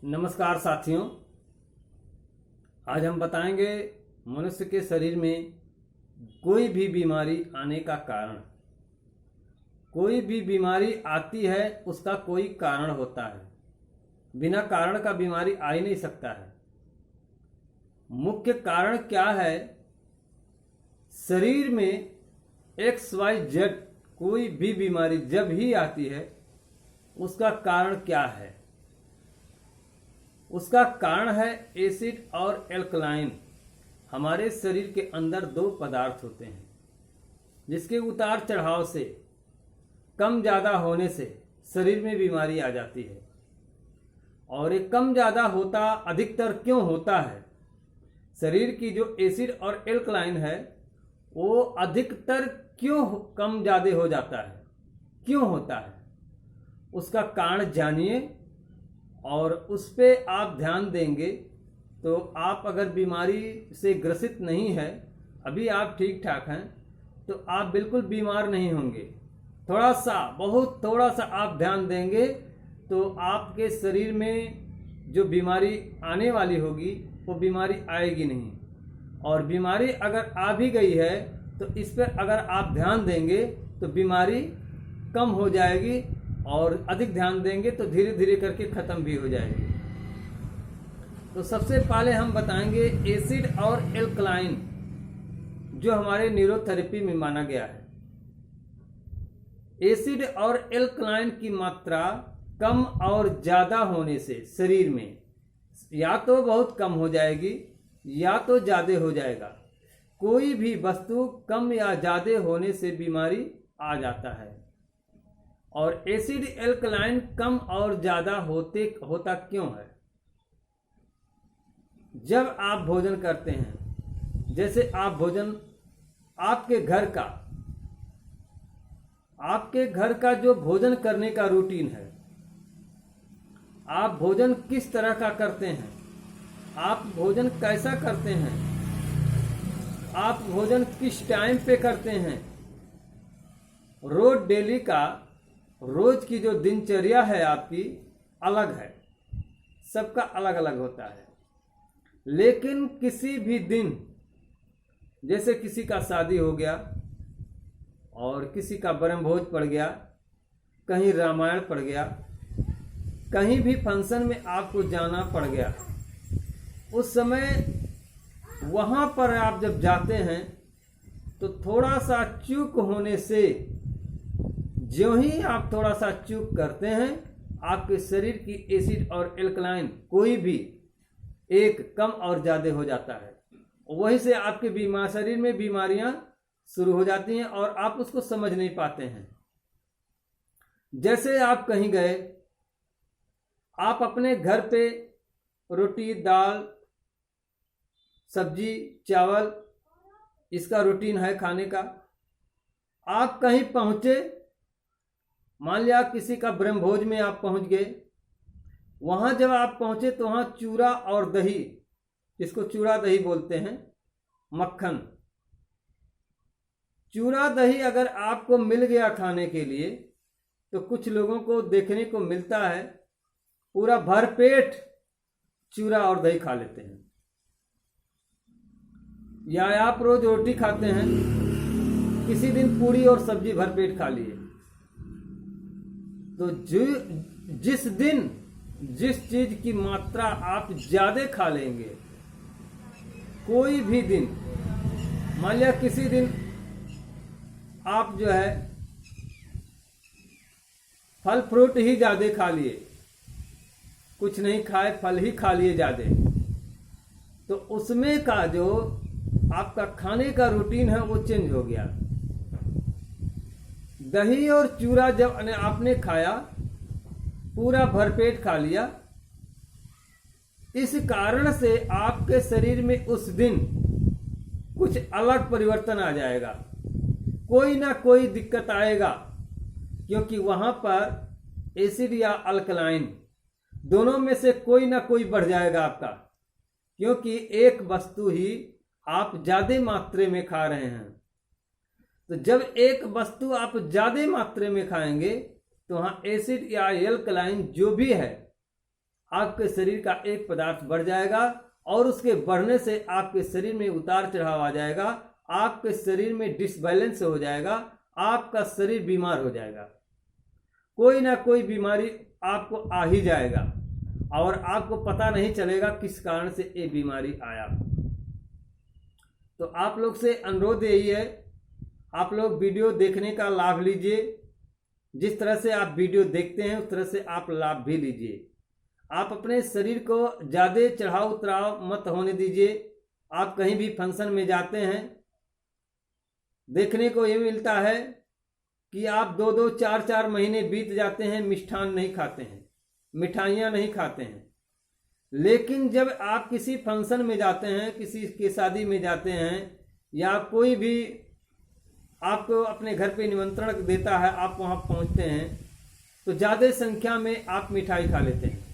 नमस्कार साथियों, आज हम बताएंगे मनुष्य के शरीर में कोई भी बीमारी आने का कारण। कोई भी बीमारी आती है उसका कोई कारण होता है, बिना कारण का बीमारी आ ही नहीं सकता है। मुख्य कारण क्या है? शरीर में XYZ कोई भी बीमारी जब ही आती है उसका कारण क्या है? उसका कारण है एसिड और एल्कलाइन। हमारे शरीर के अंदर दो पदार्थ होते हैं जिसके उतार चढ़ाव से, कम ज़्यादा होने से शरीर में बीमारी आ जाती है। और ये कम ज़्यादा होता अधिकतर क्यों होता है? शरीर की जो एसिड और एल्कलाइन है वो अधिकतर क्यों कम ज़्यादा हो जाता है, क्यों होता है? उसका कारण जानिए और उस पर आप ध्यान देंगे तो आप अगर बीमारी से ग्रसित नहीं है, अभी आप ठीक ठाक हैं, तो आप बिल्कुल बीमार नहीं होंगे। थोड़ा सा, बहुत थोड़ा सा आप ध्यान देंगे तो आपके शरीर में जो बीमारी आने वाली होगी वो बीमारी आएगी नहीं। और बीमारी अगर आ भी गई है तो इस पर अगर आप ध्यान देंगे तो बीमारी कम हो जाएगी, और अधिक ध्यान देंगे तो धीरे धीरे करके ख़त्म भी हो जाएगी। तो सबसे पहले हम बताएंगे एसिड और एल्कलाइन, जो हमारे न्यूरोथेरेपी में माना गया है। एसिड और एल्कलाइन की मात्रा कम और ज़्यादा होने से शरीर में या तो बहुत कम हो जाएगी या तो ज़्यादा हो जाएगा। कोई भी वस्तु कम या ज़्यादा होने से बीमारी आ जाता है। और एसिड एल्कलाइन कम और ज़्यादा होता क्यों है? जब आप भोजन करते हैं, जैसे आप भोजन आपके घर का जो भोजन करने का रूटीन है, आप भोजन किस तरह का करते हैं, आप भोजन कैसा करते हैं, आप भोजन किस टाइम पे करते हैं, रोज की जो दिनचर्या है आपकी अलग है, सबका अलग अलग होता है। लेकिन किसी भी दिन, जैसे किसी का शादी हो गया और किसी का ब्रह्मभोज पड़ गया, कहीं रामायण पड़ गया, कहीं भी फंक्शन में आपको जाना पड़ गया, उस समय वहाँ पर आप जब जाते हैं तो थोड़ा सा चूक होने से, ज्यों ही आप थोड़ा सा चूक करते हैं, आपके शरीर की एसिड और एल्कलाइन कोई भी एक कम और ज़्यादा हो जाता है। वहीं से आपके शरीर में बीमारियां शुरू हो जाती हैं और आप उसको समझ नहीं पाते हैं। जैसे आप कहीं गए, आप अपने घर पे रोटी, दाल, सब्जी, चावल, इसका रूटीन है खाने का। आप कहीं पहुँचे, मान लिया किसी का ब्रह्मभोज में आप पहुंच गए, वहां जब आप पहुंचे तो वहां चूरा और दही, जिसको चूरा दही बोलते हैं, मक्खन, चूरा दही अगर आपको मिल गया खाने के लिए, तो कुछ लोगों को देखने को मिलता है पूरा भरपेट चूरा और दही खा लेते हैं। या आप रोज रोटी खाते हैं, किसी दिन पूरी और सब्जी भरपेट खा लिए। तो जिस दिन जिस चीज की मात्रा आप ज्यादा खा लेंगे, कोई भी दिन, मान लिया किसी दिन आप जो है फल फ्रूट ही ज्यादा खा लिए, कुछ नहीं खाए, फल ही खा लिए ज्यादा, तो उसमें का जो आपका खाने का रूटीन है वो चेंज हो गया। दही और चूरा जब आपने खाया, पूरा भरपेट खा लिया, इस कारण से आपके शरीर में उस दिन कुछ अलग परिवर्तन आ जाएगा, कोई ना कोई दिक्कत आएगा, क्योंकि वहां पर एसिड या अल्कलाइन दोनों में से कोई ना कोई बढ़ जाएगा आपका, क्योंकि एक वस्तु ही आप ज्यादा मात्रा में खा रहे हैं। तो जब एक वस्तु आप ज्यादा मात्रा में खाएंगे तो वहाँ एसिड या एल्कलाइन जो भी है आपके शरीर का एक पदार्थ बढ़ जाएगा और उसके बढ़ने से आपके शरीर में उतार चढ़ाव आ जाएगा, आपके शरीर में डिसबैलेंस हो जाएगा, आपका शरीर बीमार हो जाएगा। कोई ना कोई बीमारी आपको आ ही जाएगा और आपको पता नहीं चलेगा किस कारण से ये बीमारी आया। तो आप लोग से अनुरोध यही है, आप लोग वीडियो देखने का लाभ लीजिए। जिस तरह से आप वीडियो देखते हैं उस तरह से आप लाभ भी लीजिए। आप अपने शरीर को ज़्यादा चढ़ाव उतराव मत होने दीजिए। आप कहीं भी फंक्शन में जाते हैं, देखने को ये मिलता है कि आप 2-2, 4-4 महीने बीत जाते हैं, मिष्ठान नहीं खाते हैं, मिठाइयाँ नहीं खाते हैं। लेकिन जब आप किसी फंक्शन में जाते हैं, किसी की शादी में जाते हैं या कोई भी आपको अपने घर पे निमंत्रण देता है, आप वहाँ पहुँचते हैं तो ज़्यादा संख्या में आप मिठाई खा लेते हैं।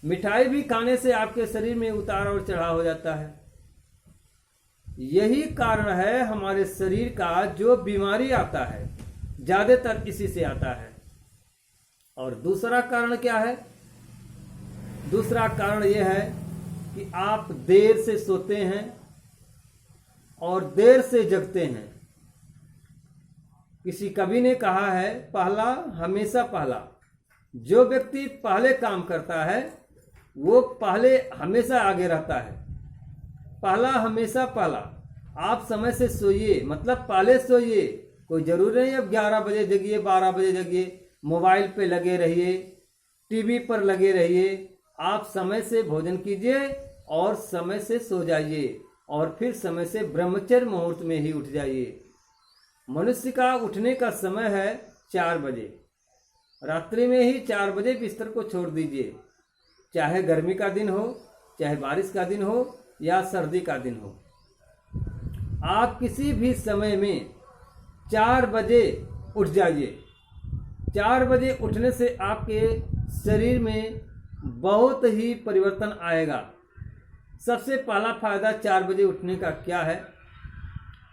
मिठाई भी खाने से आपके शरीर में उतार और चढ़ाव हो जाता है। यही कारण है हमारे शरीर का जो बीमारी आता है ज़्यादातर इसी से आता है। और दूसरा कारण क्या है? दूसरा कारण यह है कि आप देर से सोते हैं और देर से जगते हैं। किसी कवि ने कहा है, पहला हमेशा पहला। जो व्यक्ति पहले काम करता है वो पहले हमेशा आगे रहता है। पहला हमेशा पहला। आप समय से सोइए, मतलब पहले सोइए। कोई जरूरी नहीं अब 11 बजे जगिए, 12 बजे जगिए, मोबाइल पे लगे रहिए, टीवी पर लगे रहिए। आप समय से भोजन कीजिए और समय से सो जाइए और फिर समय से ब्रह्मचर्य मुहूर्त में ही उठ जाइए। मनुष्य का उठने का समय है 4 बजे। रात्रि में ही 4 बजे बिस्तर को छोड़ दीजिए, चाहे गर्मी का दिन हो, चाहे बारिश का दिन हो या सर्दी का दिन हो। आप किसी भी समय में 4 बजे उठ जाइए। 4 बजे उठने से आपके शरीर में बहुत ही परिवर्तन आएगा। सबसे पहला फायदा 4 बजे उठने का क्या है?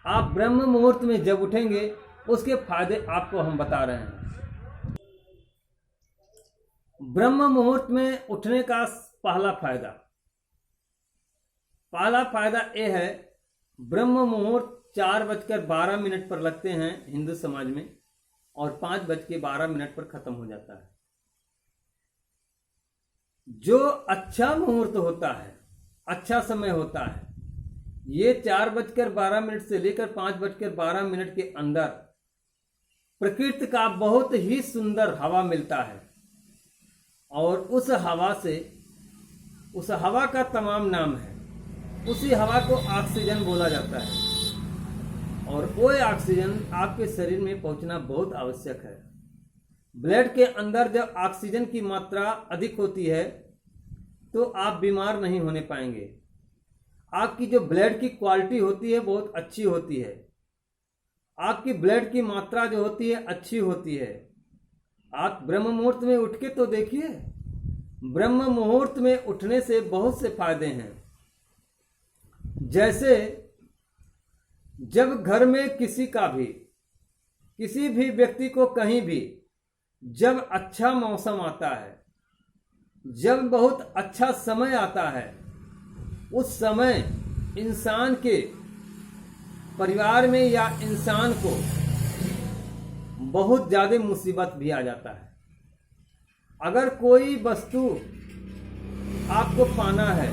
आप ब्रह्म मुहूर्त में जब उठेंगे उसके फायदे आपको हम बता रहे हैं। ब्रह्म मुहूर्त में उठने का पहला फायदा यह है, ब्रह्म मुहूर्त 4:12 पर लगते हैं हिंदू समाज में और 5:12 पर खत्म हो जाता है। जो अच्छा मुहूर्त होता है, अच्छा समय होता है, ये 4:12 से लेकर 5:12 के अंदर प्रकृति का बहुत ही सुंदर हवा मिलता है और उस हवा का तमाम नाम है। उसी हवा को ऑक्सीजन बोला जाता है और वो ऑक्सीजन आपके शरीर में पहुंचना बहुत आवश्यक है। ब्लड के अंदर जब ऑक्सीजन की मात्रा अधिक होती है तो आप बीमार नहीं होने पाएंगे। आपकी जो ब्लड की क्वालिटी होती है बहुत अच्छी होती है। आपकी ब्लड की मात्रा जो होती है अच्छी होती है। आप ब्रह्म मुहूर्त में उठ के तो देखिए। ब्रह्म मुहूर्त में उठने से बहुत से फायदे हैं। जैसे जब घर में किसी भी व्यक्ति को कहीं भी जब अच्छा मौसम आता है, जब बहुत अच्छा समय आता है, उस समय इंसान के परिवार में या इंसान को बहुत ज़्यादा मुसीबत भी आ जाता है। अगर कोई वस्तु आपको पाना है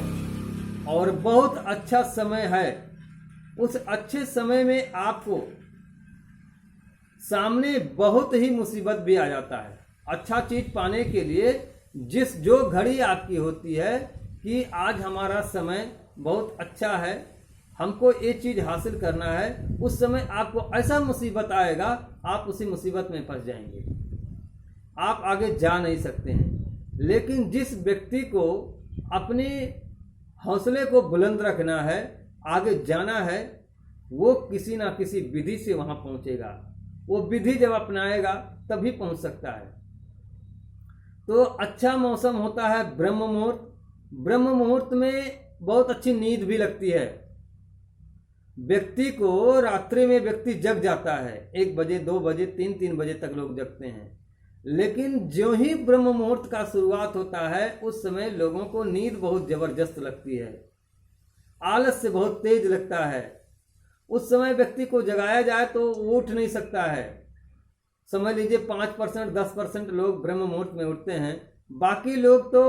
और बहुत अच्छा समय है, उस अच्छे समय में आपको सामने बहुत ही मुसीबत भी आ जाता है। अच्छा चीज पाने के लिए जो घड़ी आपकी होती है कि आज हमारा समय बहुत अच्छा है, हमको ये चीज हासिल करना है, उस समय आपको ऐसा मुसीबत आएगा, आप उसी मुसीबत में फंस जाएंगे, आप आगे जा नहीं सकते हैं। लेकिन जिस व्यक्ति को अपने हौसले को बुलंद रखना है, आगे जाना है, वो किसी ना किसी विधि से वहां पहुंचेगा। वो विधि जब अपनाएगा तभी पहुंच सकता है। तो अच्छा मौसम होता है ब्रह्म मुहूर्त। ब्रह्म मुहूर्त में बहुत अच्छी नींद भी लगती है। व्यक्ति को रात्रि में व्यक्ति जग जाता है, 1 बजे 2 बजे 3 बजे तक लोग जगते हैं। लेकिन जो ही ब्रह्म मुहूर्त का शुरुआत होता है उस समय लोगों को नींद बहुत जबरदस्त लगती है, आलस्य बहुत तेज लगता है। उस समय व्यक्ति को जगाया जाए तो वो उठ नहीं सकता है। समझ लीजिए 5% 10% लोग ब्रह्म मुहूर्त में उठते हैं, बाकी लोग तो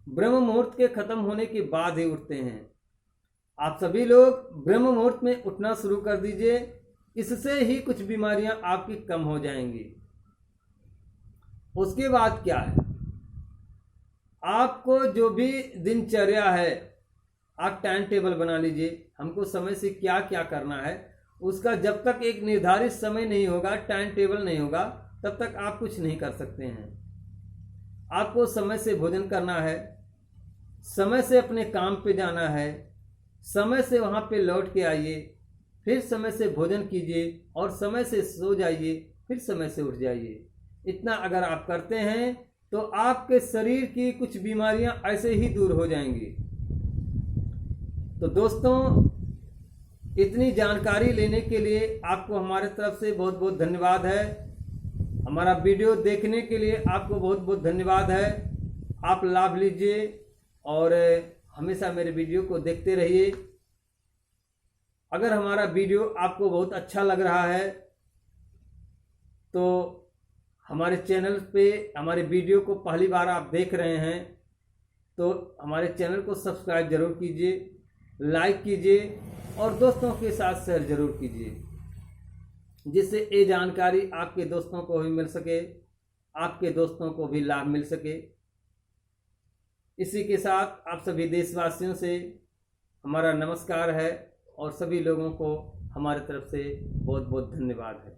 ब्रह्म मुहूर्त के खत्म होने के बाद ही उठते हैं। आप सभी लोग ब्रह्म मुहूर्त में उठना शुरू कर दीजिए, इससे ही कुछ बीमारियां आपकी कम हो जाएंगी। उसके बाद क्या है, आपको जो भी दिनचर्या है आप टाइम टेबल बना लीजिए। हमको समय से क्या क्या करना है उसका जब तक एक निर्धारित समय नहीं होगा, टाइम टेबल नहीं होगा, तब तक आप कुछ नहीं कर सकते हैं। आपको समय से भोजन करना है, समय से अपने काम पे जाना है, समय से वहाँ पे लौट के आइए, फिर समय से भोजन कीजिए और समय से सो जाइए, फिर समय से उठ जाइए। इतना अगर आप करते हैं तो आपके शरीर की कुछ बीमारियां ऐसे ही दूर हो जाएंगी। तो दोस्तों, इतनी जानकारी लेने के लिए आपको हमारे तरफ से बहुत बहुत धन्यवाद है। हमारा वीडियो देखने के लिए आपको बहुत बहुत धन्यवाद है। आप लाभ लीजिए और हमेशा मेरे वीडियो को देखते रहिए। अगर हमारा वीडियो आपको बहुत अच्छा लग रहा है तो हमारे चैनल पे हमारे वीडियो को पहली बार आप देख रहे हैं तो हमारे चैनल को सब्सक्राइब जरूर कीजिए, लाइक कीजिए और दोस्तों के साथ शेयर जरूर कीजिए, जिससे ये जानकारी आपके दोस्तों को भी मिल सके, आपके दोस्तों को भी लाभ मिल सके। इसी के साथ आप सभी देशवासियों से हमारा नमस्कार है और सभी लोगों को हमारे तरफ से बहुत बहुत धन्यवाद है।